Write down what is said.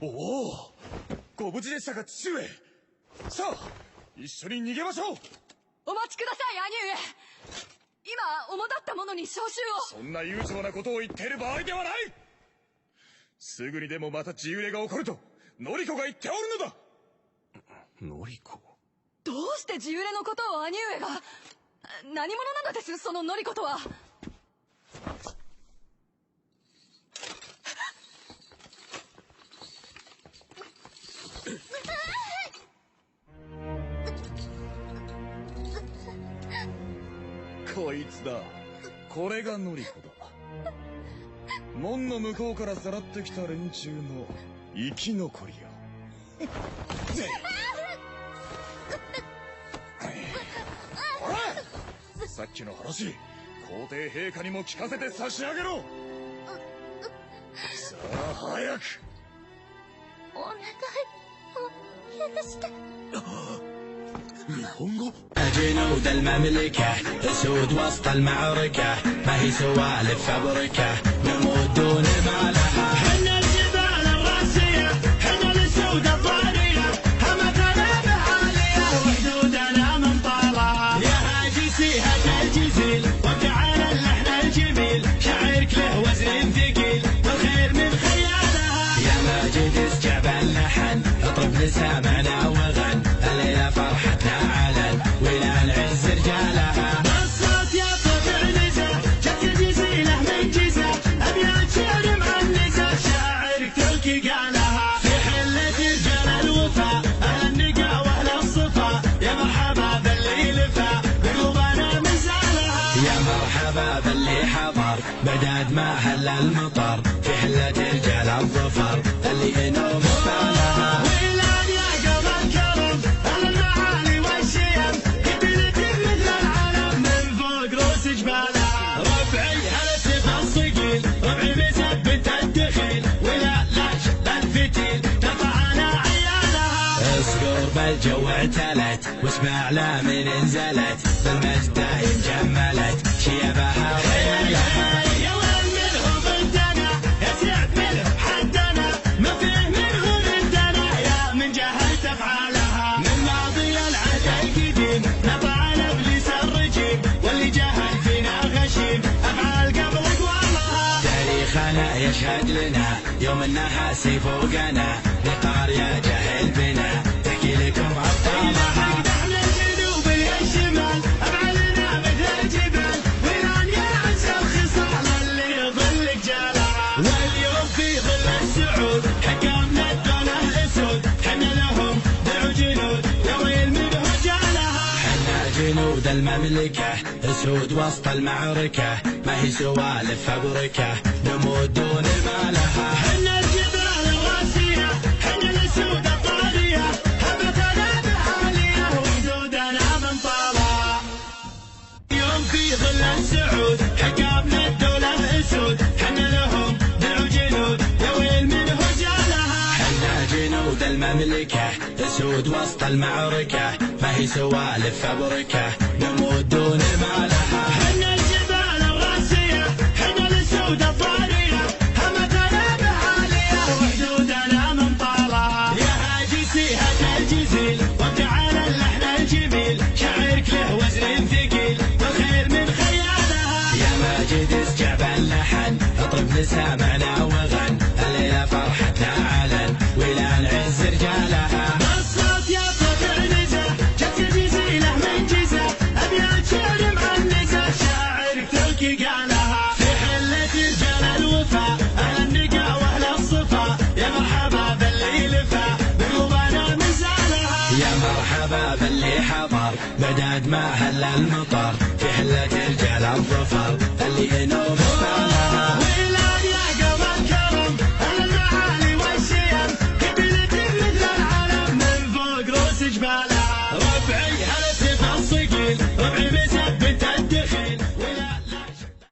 おお、ご無事でしたか父上。さあ一緒に逃げましょう。お待ちください兄上。今主だった者に召集を。そんな悠長なことを言っている場合ではない。すぐにでもまた地揺れが起こるとノリコが言っておるのだ。ノリコ、どうして地揺れのことを兄上が。何者なのです、そのノリコとは。こいつだ。これがノリコだ。門の向こうからさらってきた連中の生き残りよ。ほら、さっきの話皇帝陛下にも聞かせて差し上げろ。さあ早く。お願いを許して。日本語。جنود المملكة أسود وسط المعركة ما هي سوالف فبركة نموت دون ما لها. حنا الجبال الراسية حنا الأسود الضارية همتنا بعالية وحدودنا من طالها. يا هاجسي هات الجزيل وابدعنا اللحن الجميل شعرك له وزن ثقيل والخير من خيالها. يا ماجد اسجع باللحن اطرب لسامعنا وغن الليلة فرحتنا علن ولا العز رجالها. الصوت يا طبع نزع جت الجزيلة من جزع أبيات شعر معنزة شاعرك تلقي قالها. في حلة رجال الوفا أهل النقا وأهل الصفا يا مرحبا باللي لفا بقلوبنا مزالها. يا مرحبا باللي حضر بداد ما هل المطر في حلة رجال الظفر اللي ينوم بالها. الجو اعتلت واسمع لا من انزلت بالمجد دايم جملت شيبها ويلها. يا ويل منهم انتنا يا سعد منهم حدنا ما فيه منهم انتنا يا من جهلت افعالها. من ماضي العهد القديم نطعنا ابليس الرجيم واللي جهل فينا غشيم افعال قبل اقوالها. تاريخنا يشهد لنا يوم النحاس فوقنا نقار يا جهل بنا تحكي لكم أبطالها. نحن الجنوب يا الشمال أفعالنا مثل الجبال ويران يا عز الخصال اللي يظل جالها. واليوم في ظل السعود حكامنا الدولة أسود حنا لهم درع جنود يا ويل منه جالها. حنا جنود المملكة أسود وسط المعركة ما هي سوالف فبركة نموت دون ما لها. حنا الجبال الراسية حنا الأسود الطارية همتنا بعالية وحدودنا من طالها. يوم في ظل السعود حكامنا الدولة أسود حنا لهم درع جنود يا ويل منه جالها. حنا جنود المملكة أسود وسط المعركة ما هي سوالف فبركة نموت دون ما لها. حنا الجبال الراسية حنا الأسود الضارية همتنا بعالية وحدودنا من طالها. يا هاجسي هات الجزيل وابدعنا اللحن الجميل شعرك له وزن ثقيل والخير من خيالها. يا ماجد اسجع باللحن اطرب لسامعنا وغن الليلة فرحتنا علن ولا العز رجالها. الصوت يا طبع نزع جت الجزيلة من جزع أبيات شعر معنزة شاعرك تلقي قالها. في حلة رجال الوفا أهل النقا وأهل الصفا يا مرحبا باللي لفا بقلوبنا مزالها. يا مرحبا باللي حضر بداد ما هل المطر في حلة رجال الظفر اللي ينوم